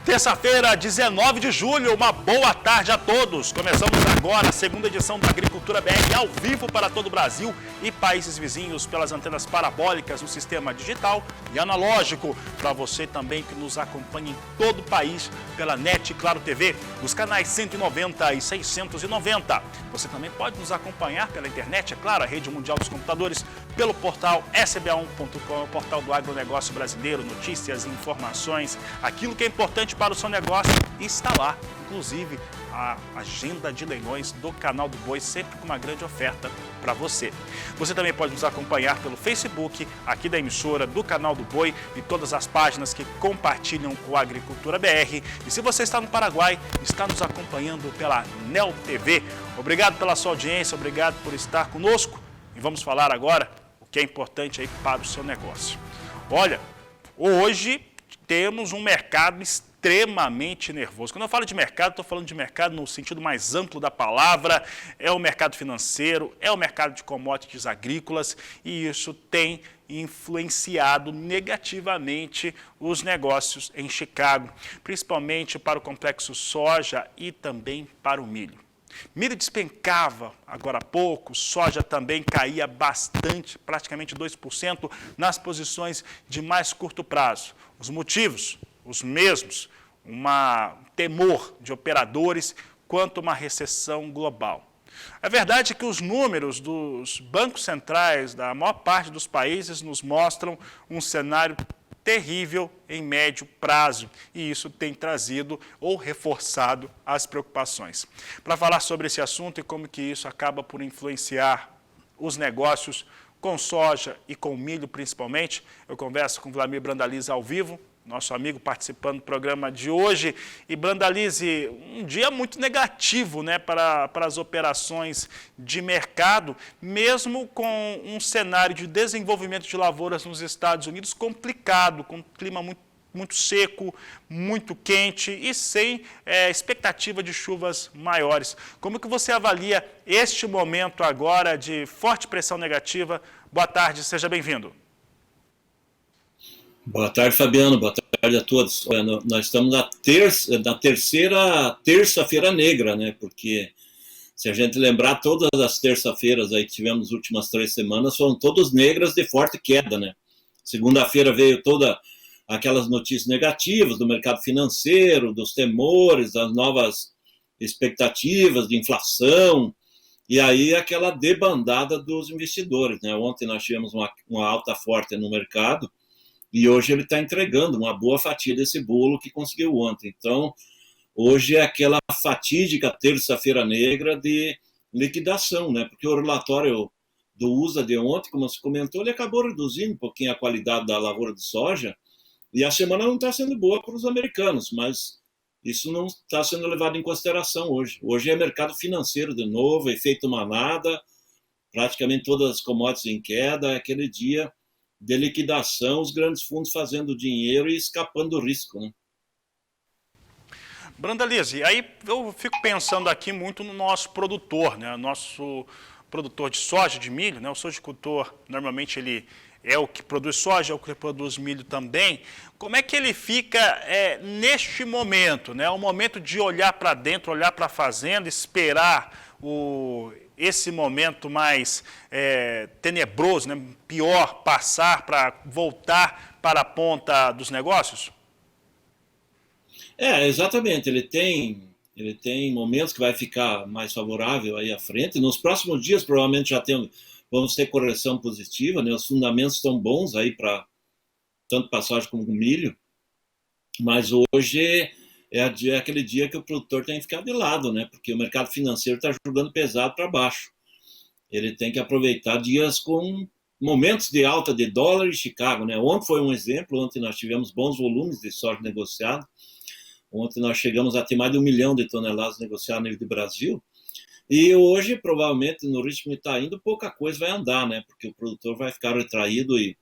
Terça-feira, 19 de julho, uma boa tarde a todos. Começamos agora a segunda edição da Agricultura BR ao vivo para todo o Brasil e países vizinhos pelas antenas parabólicas no sistema digital e analógico. Para você também que nos acompanha em todo o país pela NET Claro TV, nos canais 190 e 690. Você também pode nos acompanhar pela internet, é claro, a Rede Mundial dos Computadores, pelo portal sba1.com, o portal do agronegócio brasileiro, notícias e informações, aquilo que é importante para o seu negócio está lá, inclusive a agenda de leilões do Canal do Boi, sempre com uma grande oferta para você. Você também pode nos acompanhar pelo Facebook, aqui da emissora, do Canal do Boi e todas as páginas que compartilham o Agricultura BR. E se você está no Paraguai, está nos acompanhando pela NEL TV. Obrigado pela sua audiência, obrigado por estar conosco. E vamos falar agora o que é importante aí para o seu negócio. Olha, hoje temos um mercado extremamente nervoso. Quando eu falo de mercado, estou falando de mercado no sentido mais amplo da palavra. É o mercado financeiro, é o mercado de commodities agrícolas e isso tem influenciado negativamente os negócios em Chicago, principalmente para o complexo soja e também para o milho. Milho despencava agora há pouco, soja também caía bastante, praticamente 2% nas posições de mais curto prazo. Os motivos, os mesmos, um temor de operadores quanto a uma recessão global. A verdade é que os números dos bancos centrais da maior parte dos países nos mostram um cenário terrível em médio prazo, e isso tem trazido ou reforçado as preocupações. Para falar sobre esse assunto e como que isso acaba por influenciar os negócios com soja e com milho principalmente, eu converso com Vlamir Brandalize ao vivo, nosso amigo participando do programa de hoje. E Brandalize, um dia muito negativo, né, para as operações de mercado, mesmo com um cenário de desenvolvimento de lavouras nos Estados Unidos complicado, com um clima muito seco, muito quente e sem expectativa de chuvas maiores. Como que você avalia este momento agora de forte pressão negativa? Boa tarde, seja bem-vindo. Boa tarde, Fabiano. Boa tarde a todos. Nós estamos na terceira terça-feira negra, né? Porque se a gente lembrar, todas as terça-feiras aí que tivemos nas últimas 3 semanas foram todas negras de forte queda, né? Segunda-feira veio toda aquelas notícias negativas do mercado financeiro, dos temores, das novas expectativas de inflação, e aí aquela debandada dos investidores, né? Ontem nós tivemos uma alta forte no mercado, e hoje ele está entregando uma boa fatia desse bolo que conseguiu ontem. Então, hoje é aquela fatídica terça-feira negra de liquidação, né? Porque o relatório do USA de ontem, como você comentou, ele acabou reduzindo um pouquinho a qualidade da lavoura de soja, e a semana não está sendo boa para os americanos, mas isso não está sendo levado em consideração hoje. Hoje é mercado financeiro de novo, efeito manada, praticamente todas as commodities em queda, é aquele dia de liquidação, os grandes fundos fazendo dinheiro e escapando do risco, né? Brandalize, aí eu fico pensando aqui muito no nosso produtor, né? Nosso produtor de soja, de milho, né? O sojicultor, normalmente ele é o que produz soja, é o que produz milho também. Como é que ele fica neste momento, né? O momento de olhar para dentro, olhar para a fazenda, esperar esse momento mais tenebroso, né? Pior, passar para voltar para a ponta dos negócios? Exatamente. Ele tem momentos que vai ficar mais favorável aí à frente. Nos próximos dias, provavelmente vamos ter correção positiva, né? Os fundamentos estão bons aí para tanto para soja como milho, mas hoje é aquele dia que o produtor tem que ficar de lado, né? Porque o mercado financeiro está jogando pesado para baixo. Ele tem que aproveitar dias com momentos de alta de dólar em Chicago, né? Ontem foi um exemplo, ontem nós tivemos bons volumes de soja negociado. Ontem nós chegamos a ter mais de 1 milhão de toneladas negociadas no nível do Brasil. E hoje, provavelmente, no ritmo que está indo, pouca coisa vai andar, né? Porque o produtor vai ficar retraído e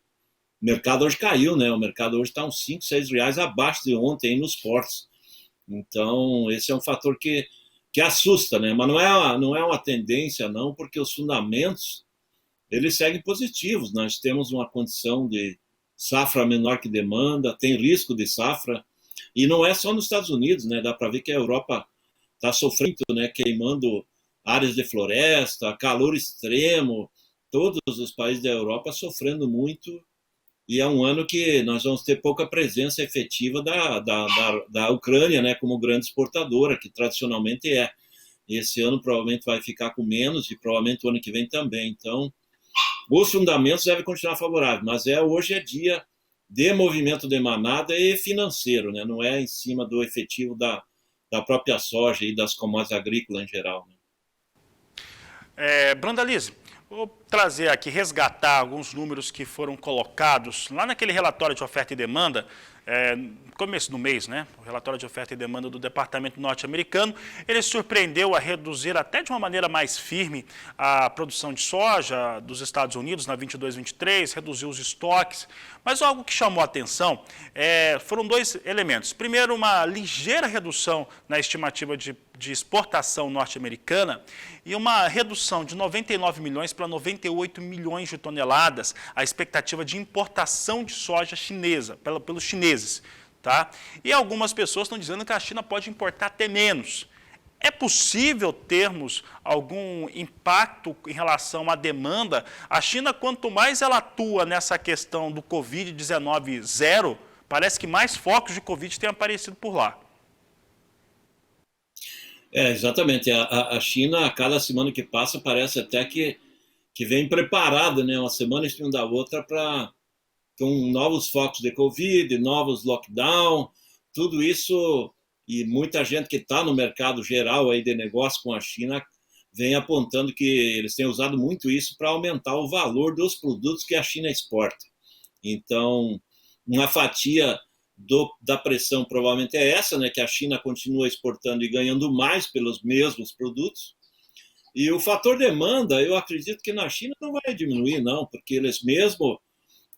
o mercado hoje caiu, né? O mercado hoje está uns 5, 6 reais abaixo de ontem nos portos. Então, esse é um fator que assusta, né? Mas não é uma tendência, não, porque os fundamentos eles seguem positivos. Nós temos uma condição de safra menor que demanda, tem risco de safra, e não é só nos Estados Unidos, né? Dá para ver que a Europa está sofrendo, né? Queimando áreas de floresta, calor extremo, todos os países da Europa sofrendo muito, e é um ano que nós vamos ter pouca presença efetiva da Ucrânia, né? Como grande exportadora, que tradicionalmente é. Esse ano provavelmente vai ficar com menos, e provavelmente o ano que vem também. Então, os fundamentos devem continuar favoráveis, mas hoje é dia de movimento de manada e financeiro, né? Não é em cima do efetivo da própria soja e das commodities agrícolas em geral. Né? Brandalize, vou trazer aqui, resgatar alguns números que foram colocados lá naquele relatório de oferta e demanda, no começo do mês, né? O relatório de oferta e demanda do Departamento Norte-Americano, ele surpreendeu a reduzir até de uma maneira mais firme a produção de soja dos Estados Unidos na 22-23, reduziu os estoques, mas algo que chamou a atenção foram dois elementos. Primeiro, uma ligeira redução na estimativa de exportação norte-americana e uma redução de 99 milhões para 98 milhões de toneladas a expectativa de importação de soja chinesa, pelos chineses. Tá? E algumas pessoas estão dizendo que a China pode importar até menos. É possível termos algum impacto em relação à demanda? A China, quanto mais ela atua nessa questão do Covid-19 zero, parece que mais focos de Covid têm aparecido por lá. Exatamente. A China, a cada semana que passa, parece até que vem preparada, né? Uma semana em cima da outra com novos focos de Covid, novos lockdown, tudo isso, e muita gente que está no mercado geral aí de negócio com a China vem apontando que eles têm usado muito isso para aumentar o valor dos produtos que a China exporta. Então, uma fatia da pressão provavelmente é essa, né, que a China continua exportando e ganhando mais pelos mesmos produtos. E o fator demanda, eu acredito que na China não vai diminuir, não, porque eles mesmo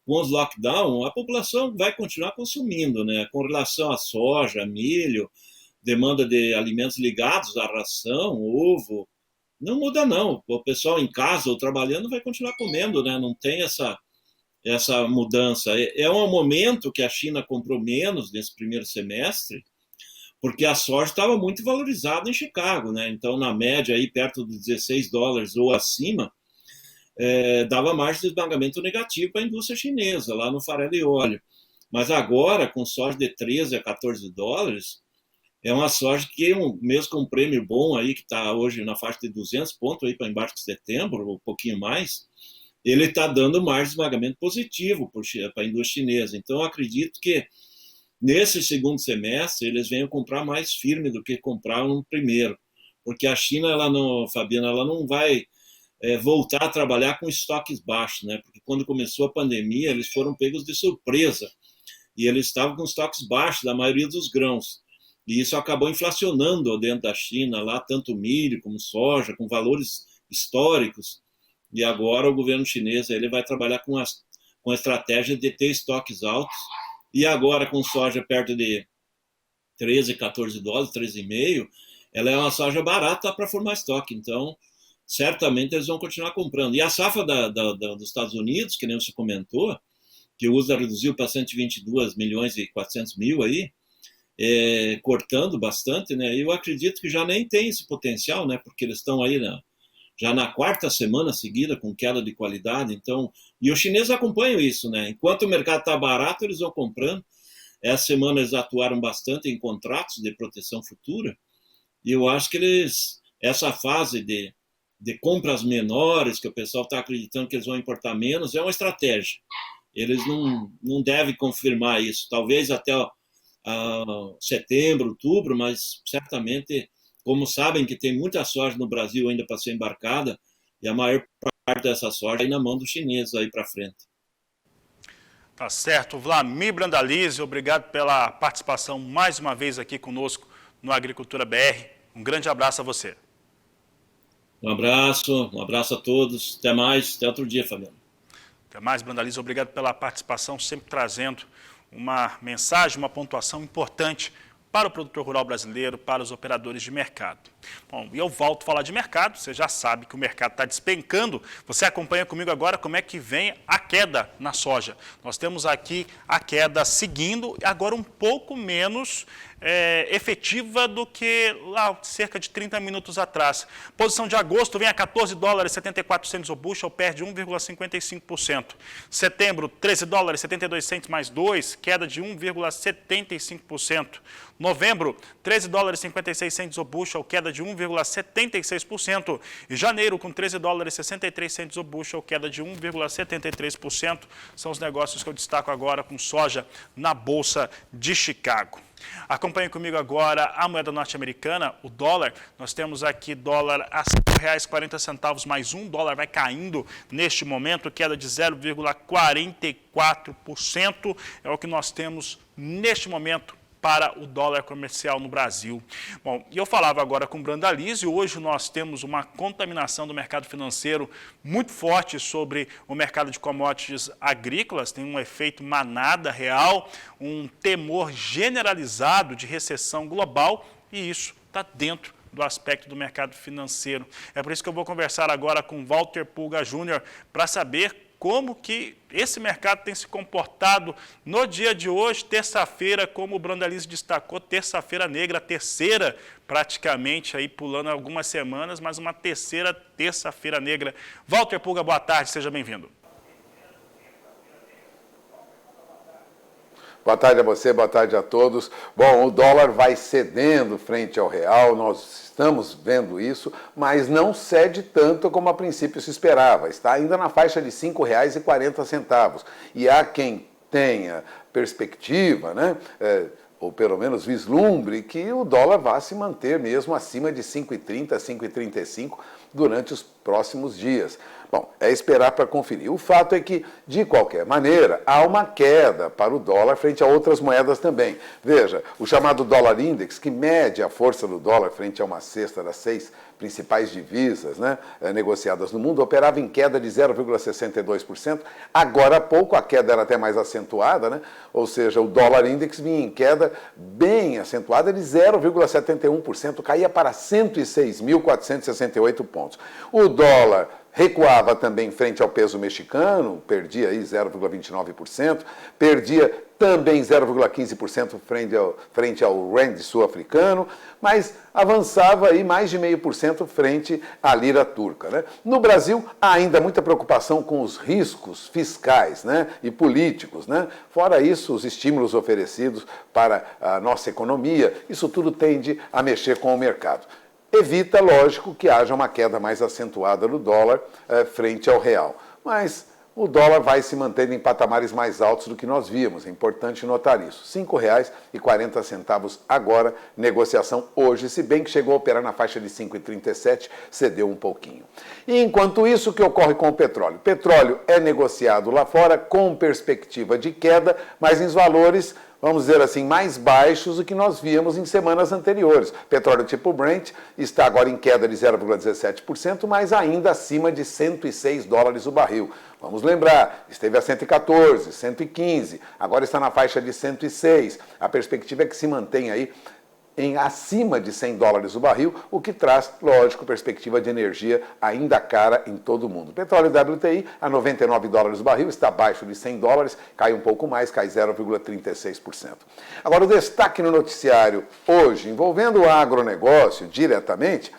com os lockdown, a população vai continuar consumindo, né? Com relação à soja, milho, demanda de alimentos ligados à ração, ovo, não muda não. O pessoal em casa ou trabalhando vai continuar comendo, né? Não tem essa mudança. É um momento que a China comprou menos nesse primeiro semestre, porque a soja estava muito valorizada em Chicago, né? Então, na média, aí perto dos $16 ou acima, dava margem de esmagamento negativo para a indústria chinesa, lá no farelo e óleo. Mas agora, com soja de $13 a $14, é uma soja que, mesmo com um prêmio bom, aí, que está hoje na faixa de 200 pontos para embarque de setembro, ou um pouquinho mais, ele está dando margem de esmagamento positivo para a indústria chinesa. Então, eu acredito que nesse segundo semestre eles venham comprar mais firme do que compraram no primeiro, porque a China, Fabiana, ela não vai voltar a trabalhar com estoques baixos, né? Porque quando começou a pandemia, eles foram pegos de surpresa e eles estavam com estoques baixos da maioria dos grãos. E isso acabou inflacionando dentro da China, lá tanto milho como soja, com valores históricos. E agora o governo chinês ele vai trabalhar com a estratégia de ter estoques altos. E agora com soja perto de $13, $14, $13,5, ela é uma soja barata para formar estoque. Então, certamente eles vão continuar comprando. E a safra dos Estados Unidos, que nem você comentou, que o USDA reduziu para 122 milhões e 400 mil aí, cortando bastante, né? Eu acredito que já nem tem esse potencial, né? Porque eles estão aí já na quarta semana seguida com queda de qualidade. Então, e os chineses acompanham isso, né? Enquanto o mercado está barato, eles vão comprando. Essa semana eles atuaram bastante em contratos de proteção futura. E eu acho que essa fase de compras menores, que o pessoal está acreditando que eles vão importar menos, é uma estratégia. Eles não devem confirmar isso. Talvez até setembro, outubro, mas certamente, como sabem que tem muita soja no Brasil ainda para ser embarcada, e a maior parte dessa soja aí na mão dos chineses aí para frente. Tá certo. Vlamir Brandalize, obrigado pela participação mais uma vez aqui conosco no Agricultura BR. Um grande abraço a você. Um abraço a todos. Até mais, até outro dia, Fabiano. Até mais, Brandalize. Obrigado pela participação, sempre trazendo uma mensagem, uma pontuação importante para o produtor rural brasileiro, para os operadores de mercado. Bom, e eu volto a falar de mercado, você já sabe que o mercado está despencando. Você acompanha comigo agora como é que vem a queda na soja. Nós temos aqui a queda seguindo, agora um pouco menos efetiva do que lá cerca de 30 minutos atrás. Posição de agosto vem a 14 dólares 74 centos o bushel, perde 1,55%. Setembro, 13 dólares 72 centos mais 2, queda de 1,75%. Novembro, 13 dólares 56 centos o bushel, queda de 1,76%. E janeiro, com 13 dólares 63 centos o bushel, queda de 1,73%. São os negócios que eu destaco agora com soja na Bolsa de Chicago. Acompanhe comigo agora a moeda norte-americana, o dólar. Nós temos aqui dólar a R$ 5,40 mais um. Dólar vai caindo neste momento, queda de 0,44%. É o que nós temos neste momento para o dólar comercial no Brasil. Bom, e eu falava agora com o Brandalize, hoje nós temos uma contaminação do mercado financeiro muito forte sobre o mercado de commodities agrícolas, tem um efeito manada real, um temor generalizado de recessão global, e isso está dentro do aspecto do mercado financeiro. É por isso que eu vou conversar agora com Walter Pulga Júnior para saber como que esse mercado tem se comportado no dia de hoje, terça-feira, como o Brandalize destacou, terça-feira negra, terceira praticamente, aí pulando algumas semanas, mas uma terceira terça-feira negra. Walter Pulga, boa tarde, seja bem-vindo. Boa tarde a você, boa tarde a todos. Bom, o dólar vai cedendo frente ao real, nós estamos vendo isso, mas não cede tanto como a princípio se esperava. Está ainda na faixa de R$ 5,40. E há quem tenha perspectiva, né, ou pelo menos vislumbre, que o dólar vá se manter mesmo acima de 5,30, 5,35 durante os próximos dias. Bom, é esperar para conferir. O fato é que, de qualquer maneira, há uma queda para o dólar frente a outras moedas também. Veja, o chamado dólar index, que mede a força do dólar frente a uma cesta das 6 principais divisas, né, negociadas no mundo, operava em queda de 0,62%. Agora há pouco a queda era até mais acentuada, né? Ou seja, o dólar index vinha em queda bem acentuada de 0,71%, caía para 106.468 pontos. O dólar recuava também frente ao peso mexicano, perdia aí 0,29%, perdia também 0,15% frente ao rand sul-africano, mas avançava aí mais de 0,5% frente à lira turca, né? No Brasil, há ainda muita preocupação com os riscos fiscais, né, e políticos, né? Fora isso, os estímulos oferecidos para a nossa economia, isso tudo tende a mexer com o mercado. Evita, lógico, que haja uma queda mais acentuada do dólar frente ao real. Mas o dólar vai se mantendo em patamares mais altos do que nós víamos. É importante notar isso. R$ 5,40 agora, negociação hoje, se bem que chegou a operar na faixa de 5,37, cedeu um pouquinho. E enquanto isso, o que ocorre com o petróleo? O petróleo é negociado lá fora com perspectiva de queda, mas em valores, vamos dizer assim, mais baixos do que nós víamos em semanas anteriores. Petróleo tipo Brent está agora em queda de 0,17%, mas ainda acima de 106 dólares o barril. Vamos lembrar, esteve a 114, 115, agora está na faixa de 106. A perspectiva é que se mantenha aí em acima de 100 dólares o barril, o que traz, lógico, perspectiva de energia ainda cara em todo o mundo. Petróleo WTI a 99 dólares o barril, está abaixo de 100 dólares, cai um pouco mais, cai 0,36%. Agora, o destaque no noticiário hoje, envolvendo o agronegócio diretamente,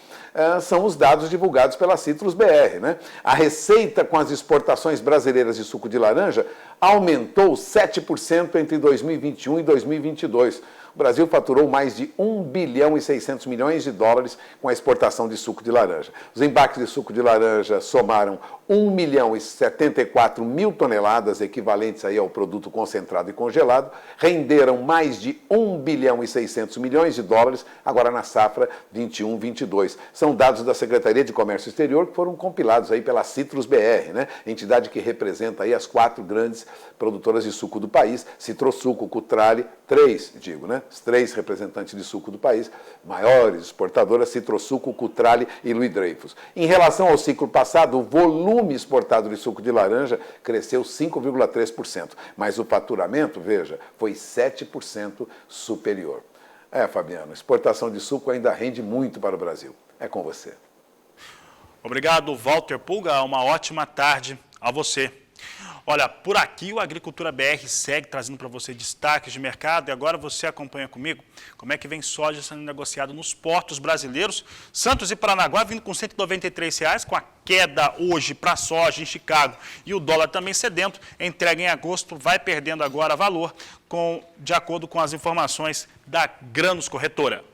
são os dados divulgados pela Citrus BR, né? A receita com as exportações brasileiras de suco de laranja aumentou 7% entre 2021 e 2022. O Brasil faturou mais de 1 bilhão e 600 milhões de dólares com a exportação de suco de laranja. Os embarques de suco de laranja somaram 1 milhão e 74 mil toneladas, equivalentes aí ao produto concentrado e congelado, renderam mais de 1 bilhão e 600 milhões de dólares, agora na safra 21-22. São dados da Secretaria de Comércio Exterior que foram compilados aí pela Citrus BR, né? Entidade que representa aí as 4 grandes produtoras de suco do país, Citrosuco, Cutrale, 3, digo, né? Os 3 representantes de suco do país, maiores exportadoras, Citrosuco, Cutrale e Louis Dreyfus. Em relação ao ciclo passado, o volume exportado de suco de laranja cresceu 5,3%, mas o faturamento, veja, foi 7% superior. Fabiano, exportação de suco ainda rende muito para o Brasil. É com você. Obrigado, Walter Pulga. Uma ótima tarde a você. Olha, por aqui o Agricultura BR segue trazendo para você destaques de mercado e agora você acompanha comigo como é que vem soja sendo negociado nos portos brasileiros. Santos e Paranaguá vindo com R$ 193, com a queda hoje para a soja em Chicago e o dólar também sedento. Entrega em agosto vai perdendo agora valor de acordo com as informações da Grãos Corretora.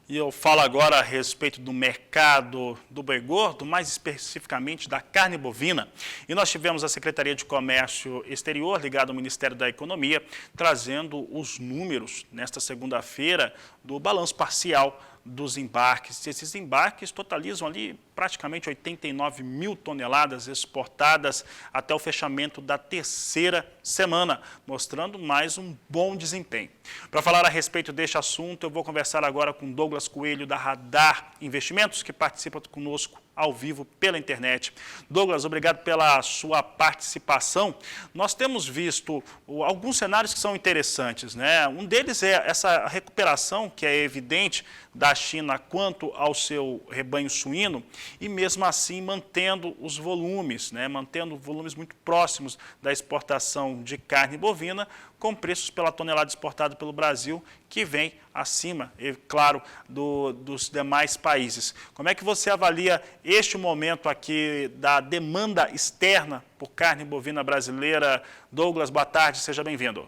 E eu falo agora a respeito do mercado do boi gordo, mais especificamente da carne bovina. E nós tivemos a Secretaria de Comércio Exterior, ligada ao Ministério da Economia, trazendo os números, nesta segunda-feira, do balanço parcial dos embarques. Esses embarques totalizam ali praticamente 89 mil toneladas exportadas até o fechamento da terceira semana, mostrando mais um bom desempenho. Para falar a respeito deste assunto, eu vou conversar agora com Douglas Coelho, da Radar Investimentos, que participa conosco ao vivo pela internet. Douglas, obrigado pela sua participação. Nós temos visto alguns cenários que são interessantes, né? Um deles é essa recuperação que é evidente da China quanto ao seu rebanho suíno e mesmo assim mantendo os volumes, né? Mantendo volumes muito próximos da exportação de carne bovina, com preços pela tonelada exportada pelo Brasil que vem acima, é claro, dos demais países. Como é que você avalia este momento aqui da demanda externa por carne bovina brasileira? Douglas, boa tarde, seja bem-vindo.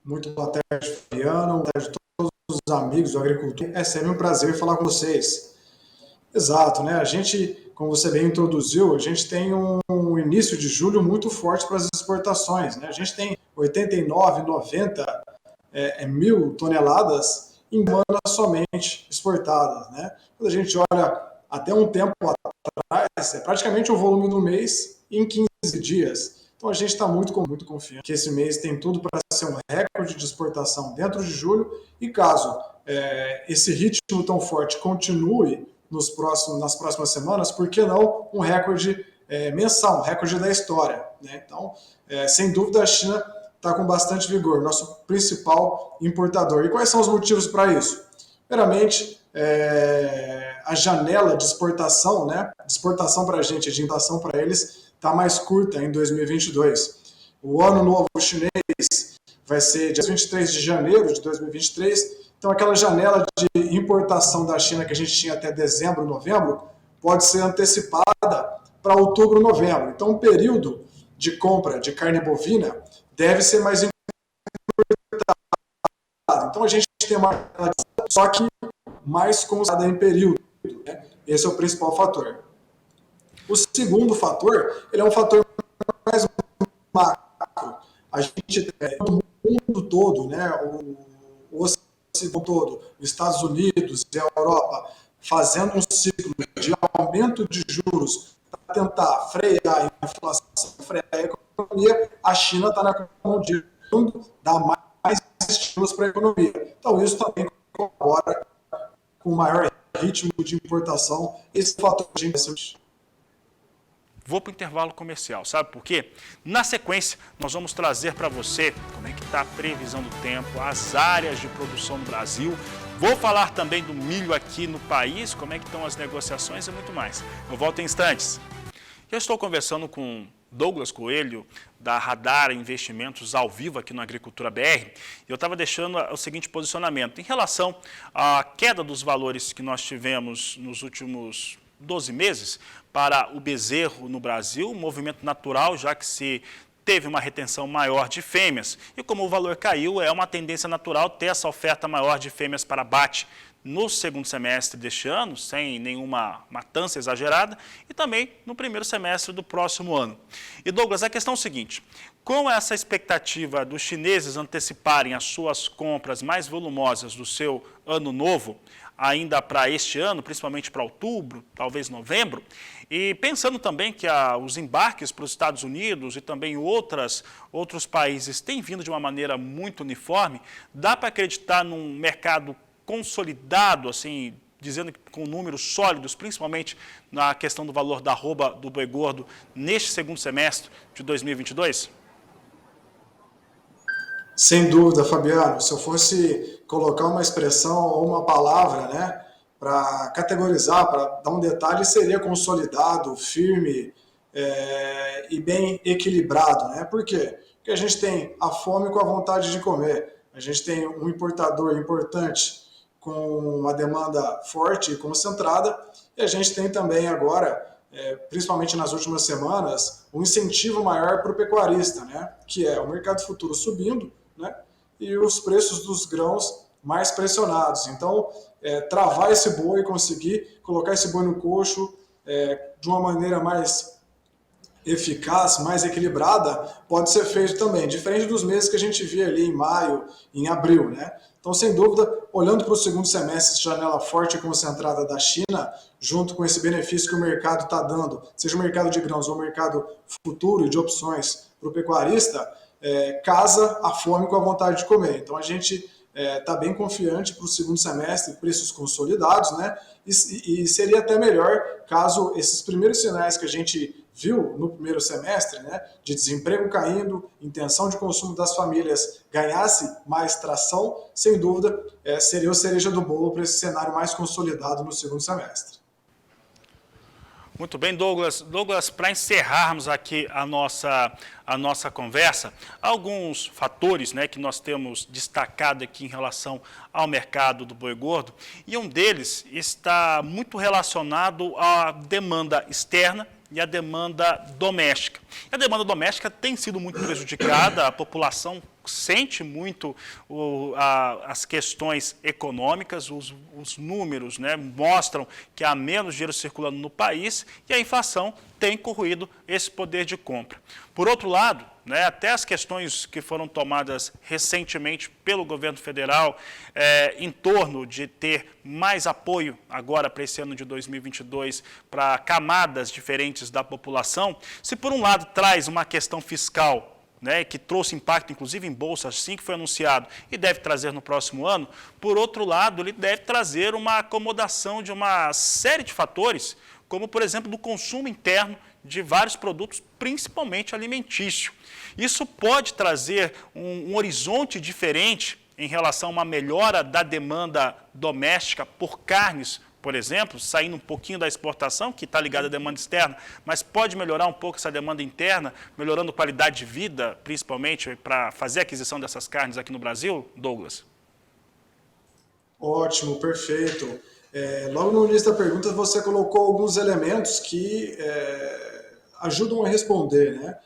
Muito boa tarde, Fabiano. Boa tarde a todos os amigos do agricultor. É sempre um prazer falar com vocês. Exato, né? A gente, como você bem introduziu, a gente tem um início de julho muito forte para as exportações, né? A gente tem 89, 90 mil toneladas em semana somente exportadas, né? Quando a gente olha até um tempo atrás, é praticamente o volume do mês em 15 dias. Então a gente está muito confiante que esse mês tem tudo para ser um recorde de exportação dentro de julho e caso esse ritmo tão forte continue nas próximas semanas, por que não um recorde mensal, um recorde da história, né? Então, sem dúvida, a China está com bastante vigor, nosso principal importador. E quais são os motivos para isso? Primeiramente, a janela de exportação, né? De exportação para a gente, de importação para eles, está mais curta em 2022. O ano novo chinês vai ser dia 23 de janeiro de 2023, então aquela janela de importação da China que a gente tinha até dezembro, novembro, pode ser antecipada para outubro, novembro. Então o período de compra de carne bovina deve ser mais encurtado. Então a gente tem uma só que mais concentrada em período, né? Esse é o principal fator. O segundo fator, ele é um fator mais macro. A gente tem o mundo todo, né? O Ocidente todo, os Estados Unidos e a Europa, fazendo um ciclo de aumento de juros para tentar frear a inflação, frear a economia, a China está na mão de dar mais estímulos para a economia. Então, isso também colabora com o maior ritmo de importação. Esse fator de interessante. Vou para o intervalo comercial, sabe por quê? Na sequência, nós vamos trazer para você como é que está a previsão do tempo, as áreas de produção no Brasil. Vou falar também do milho aqui no país, como é que estão as negociações e muito mais. Eu volto em instantes. Eu estou conversando com Douglas Coelho, da Radar Investimentos, ao vivo aqui no Agricultura BR. Eu estava deixando o seguinte posicionamento. Em relação à queda dos valores que nós tivemos nos últimos 12 meses para o bezerro no Brasil, um movimento natural, já que se teve uma retenção maior de fêmeas. E como o valor caiu, é uma tendência natural ter essa oferta maior de fêmeas para abate no segundo semestre deste ano, sem nenhuma matança exagerada, e também no primeiro semestre do próximo ano. E Douglas, a questão é o seguinte, com essa expectativa dos chineses anteciparem as suas compras mais volumosas do seu ano novo, ainda para este ano, principalmente para outubro, talvez novembro, e pensando também que os embarques para os Estados Unidos e também outros países têm vindo de uma maneira muito uniforme, dá para acreditar num mercado consolidado, assim, dizendo que com números sólidos, principalmente na questão do valor da arroba do boi gordo, neste segundo semestre de 2022? Sem dúvida, Fabiano. Se eu fosse colocar uma expressão ou uma palavra, né, para categorizar, para dar um detalhe, seria consolidado, firme e bem equilibrado, né? Por quê? Porque a gente tem a fome com a vontade de comer. A gente tem um importador importante com uma demanda forte e concentrada, e a gente tem também agora, principalmente nas últimas semanas, um incentivo maior para o pecuarista, né? Que é o mercado futuro subindo, né? E os preços dos grãos mais pressionados. Então, travar esse boi, conseguir colocar esse boi no coxo de uma maneira mais eficaz, mais equilibrada, pode ser feito também, diferente dos meses que a gente via ali em maio, em abril, né? Então, sem dúvida, olhando para o segundo semestre, janela forte e concentrada da China, junto com esse benefício que o mercado está dando, seja o mercado de grãos ou o mercado futuro de opções para o pecuarista, casa a fome com a vontade de comer. Então, a gente está bem confiante para o segundo semestre, preços consolidados, né? E seria até melhor caso esses primeiros sinais que a gente viu no primeiro semestre, né, de desemprego caindo, intenção de consumo das famílias ganhasse mais tração, sem dúvida, seria a cereja do bolo para esse cenário mais consolidado no segundo semestre. Muito bem, Douglas. Douglas, para encerrarmos aqui a nossa conversa, alguns fatores, né, que nós temos destacado aqui em relação ao mercado do boi gordo, e um deles está muito relacionado à demanda externa e a demanda doméstica. A demanda doméstica tem sido muito prejudicada, a população sente muito as questões econômicas, os números, né, mostram que há menos dinheiro circulando no país e a inflação tem corroído esse poder de compra. Por outro lado, né, até as questões que foram tomadas recentemente pelo governo federal em torno de ter mais apoio agora para esse ano de 2022 para camadas diferentes da população, se por um lado traz uma questão fiscal, né, que trouxe impacto, inclusive, em bolsa, assim que foi anunciado, e deve trazer no próximo ano, por outro lado, ele deve trazer uma acomodação de uma série de fatores, como, por exemplo, do consumo interno de vários produtos, principalmente alimentício. Isso pode trazer um horizonte diferente em relação a uma melhora da demanda doméstica por carnes, por exemplo, saindo um pouquinho da exportação, que está ligada à demanda externa, mas pode melhorar um pouco essa demanda interna, melhorando qualidade de vida, principalmente, para fazer a aquisição dessas carnes aqui no Brasil, Douglas? Ótimo, perfeito. Logo no início da pergunta, você colocou alguns elementos que ajudam a responder, né?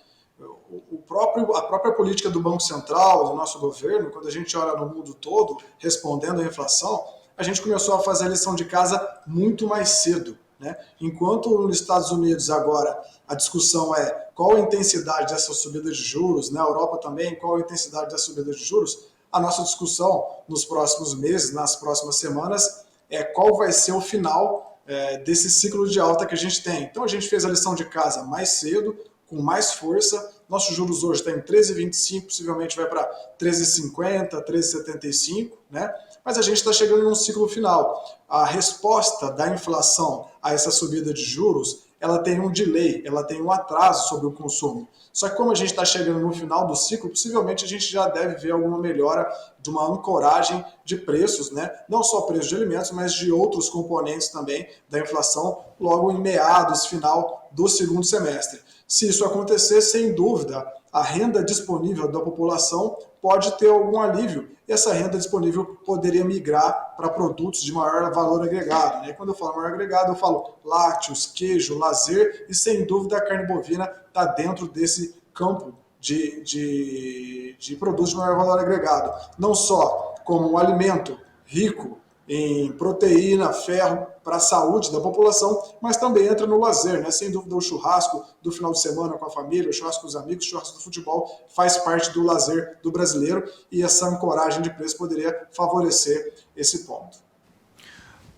A própria política do Banco Central, do nosso governo, quando a gente olha no mundo todo, respondendo à inflação, a gente começou a fazer a lição de casa muito mais cedo, né? Enquanto nos Estados Unidos agora a discussão é qual a intensidade dessa subida de juros, na Europa também, qual a intensidade da subida de juros, a nossa discussão nos próximos meses, nas próximas semanas, é qual vai ser o final desse ciclo de alta que a gente tem. Então a gente fez a lição de casa mais cedo, com mais força. Nossos juros hoje está em 13,25, possivelmente vai para 13,50, 13,75, né? Mas a gente está chegando num ciclo final. A resposta da inflação a essa subida de juros, ela tem um delay, ela tem um atraso sobre o consumo. Só que como a gente está chegando no final do ciclo, possivelmente a gente já deve ver alguma melhora de uma ancoragem de preços, né? Não só preços de alimentos, mas de outros componentes também da inflação, logo em meados, final do segundo semestre. Se isso acontecer, sem dúvida, a renda disponível da população pode ter algum alívio. E essa renda disponível poderia migrar para produtos de maior valor agregado, né? Quando eu falo maior agregado, eu falo lácteos, queijo, lazer, e sem dúvida a carne bovina está dentro desse campo de produtos de maior valor agregado. Não só como um alimento rico em proteína, ferro para a saúde da população, mas também entra no lazer, né? Sem dúvida o churrasco do final de semana com a família, o churrasco com os amigos, o churrasco do futebol faz parte do lazer do brasileiro e essa ancoragem de preço poderia favorecer esse ponto.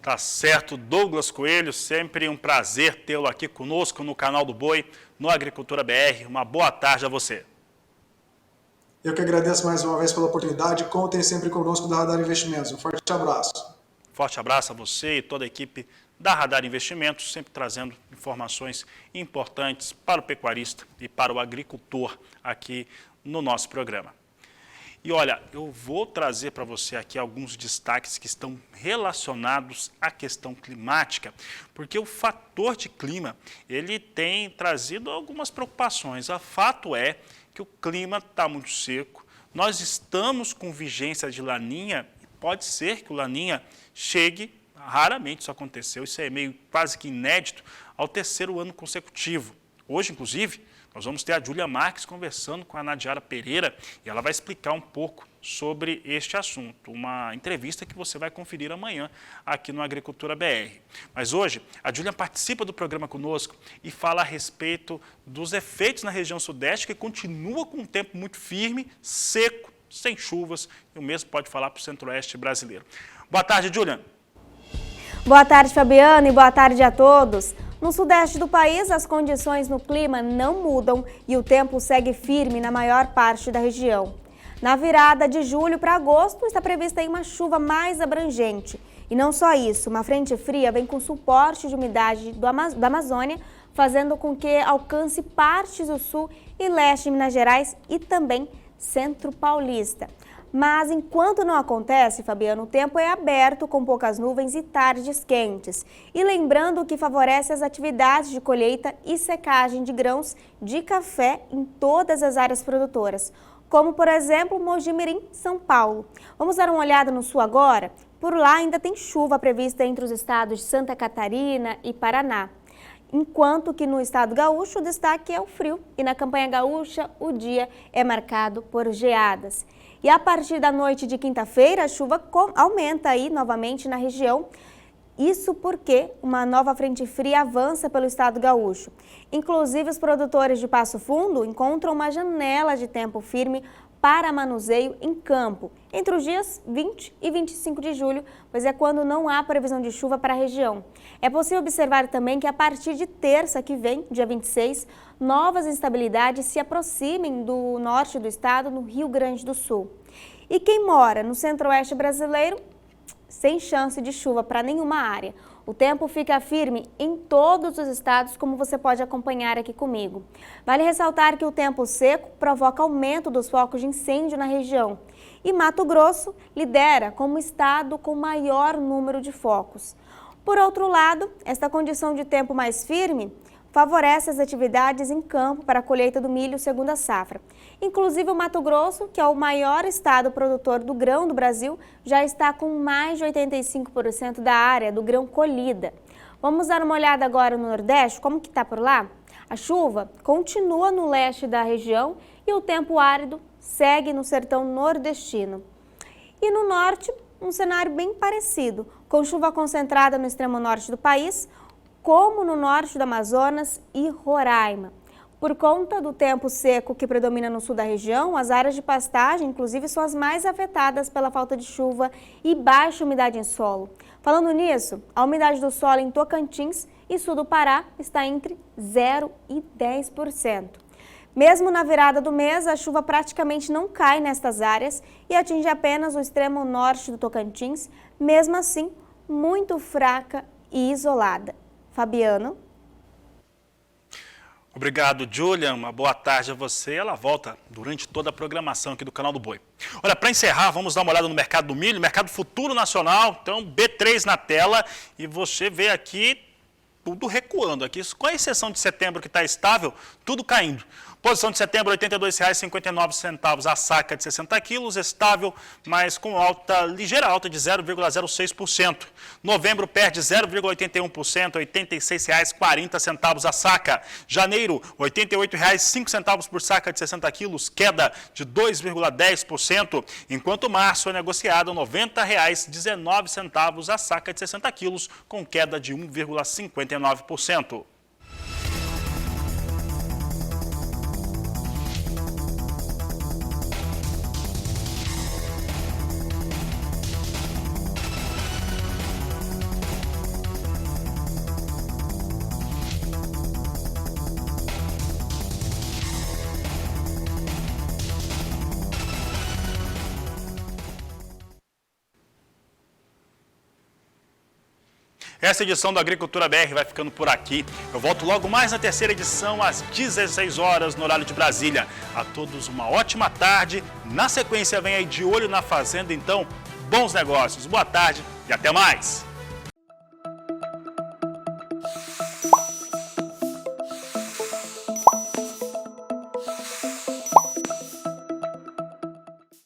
Tá certo, Douglas Coelho, sempre um prazer tê-lo aqui conosco no canal do Boi, no Agricultura BR. Uma boa tarde a você. Eu que agradeço mais uma vez pela oportunidade. Contem sempre conosco da Radar Investimentos. Um forte abraço. Forte abraço a você e toda a equipe da Radar Investimentos, sempre trazendo informações importantes para o pecuarista e para o agricultor aqui no nosso programa. E olha, eu vou trazer para você aqui alguns destaques que estão relacionados à questão climática, porque o fator de clima, ele tem trazido algumas preocupações. O fato é que o clima está muito seco, nós estamos com vigência de laninha, pode ser que o laninha chegue, raramente isso aconteceu, isso é meio quase que inédito, ao 3º ano consecutivo. Hoje, inclusive, nós vamos ter a Júlia Marques conversando com a Nadiara Pereira e ela vai explicar um pouco sobre este assunto. Uma entrevista que você vai conferir amanhã aqui no Agricultura BR. Mas hoje, a Júlia participa do programa conosco e fala a respeito dos efeitos na região sudeste, que continua com um tempo muito firme, seco, sem chuvas, e o mesmo pode falar para o centro-oeste brasileiro. Boa tarde, Júlia. Boa tarde, Fabiano, e boa tarde a todos. No sudeste do país, as condições no clima não mudam e o tempo segue firme na maior parte da região. Na virada de julho para agosto, está prevista aí uma chuva mais abrangente. E não só isso, uma frente fria vem com suporte de umidade da Amazônia, fazendo com que alcance partes do sul e leste de Minas Gerais e também centro paulista. Mas enquanto não acontece, Fabiano, o tempo é aberto com poucas nuvens e tardes quentes. E lembrando que favorece as atividades de colheita e secagem de grãos de café em todas as áreas produtoras, como por exemplo Mogi-mirim, São Paulo. Vamos dar uma olhada no sul agora? Por lá ainda tem chuva prevista entre os estados de Santa Catarina e Paraná. Enquanto que no estado gaúcho o destaque é o frio e na campanha gaúcha o dia é marcado por geadas. E a partir da noite de quinta-feira, a chuva aumenta aí novamente na região. Isso porque uma nova frente fria avança pelo estado gaúcho. Inclusive, os produtores de Passo Fundo encontram uma janela de tempo firme para manuseio em campo, entre os dias 20 e 25 de julho, pois é quando não há previsão de chuva para a região. É possível observar também que a partir de terça que vem, dia 26, novas instabilidades se aproximem do norte do estado, no Rio Grande do Sul. E quem mora no centro-oeste brasileiro, sem chance de chuva para nenhuma área. O tempo fica firme em todos os estados, como você pode acompanhar aqui comigo. Vale ressaltar que o tempo seco provoca aumento dos focos de incêndio na região. E Mato Grosso lidera como estado com maior número de focos. Por outro lado, esta condição de tempo mais firme favorece as atividades em campo para a colheita do milho segunda safra. Inclusive o Mato Grosso, que é o maior estado produtor do grão do Brasil, já está com mais de 85% da área do grão colhida. Vamos dar uma olhada agora no Nordeste, como que está por lá? A chuva continua no leste da região e o tempo árido segue no sertão nordestino. E no norte, um cenário bem parecido, com chuva concentrada no extremo norte do país, como no norte do Amazonas e Roraima. Por conta do tempo seco que predomina no sul da região, as áreas de pastagem, inclusive, são as mais afetadas pela falta de chuva e baixa umidade em solo. Falando nisso, a umidade do solo em Tocantins e sul do Pará está entre 0% e 10%. Mesmo na virada do mês, a chuva praticamente não cai nestas áreas e atinge apenas o extremo norte do Tocantins, mesmo assim, muito fraca e isolada. Fabiano. Obrigado, Julian. Uma boa tarde a você. Ela volta durante toda a programação aqui do Canal do Boi. Olha, para encerrar, vamos dar uma olhada no mercado do milho, mercado futuro nacional. Então, B3 na tela e você vê aqui tudo recuando. Aqui, com a exceção de setembro que está estável, tudo caindo. Posição de setembro, R$ 82,59 a saca de 60 quilos, estável, mas com ligeira alta de 0,06%. Novembro perde 0,81%, R$ 86,40 a saca. Janeiro, R$ 88,05 por saca de 60 quilos, queda de 2,10%, enquanto março é negociado R$ 90,19 a saca de 60 quilos, com queda de 1,59%. Essa edição do Agricultura BR vai ficando por aqui. Eu volto logo mais na terceira edição, às 16 horas, no horário de Brasília. A todos uma ótima tarde. Na sequência, vem aí De Olho na Fazenda, então, bons negócios. Boa tarde e até mais.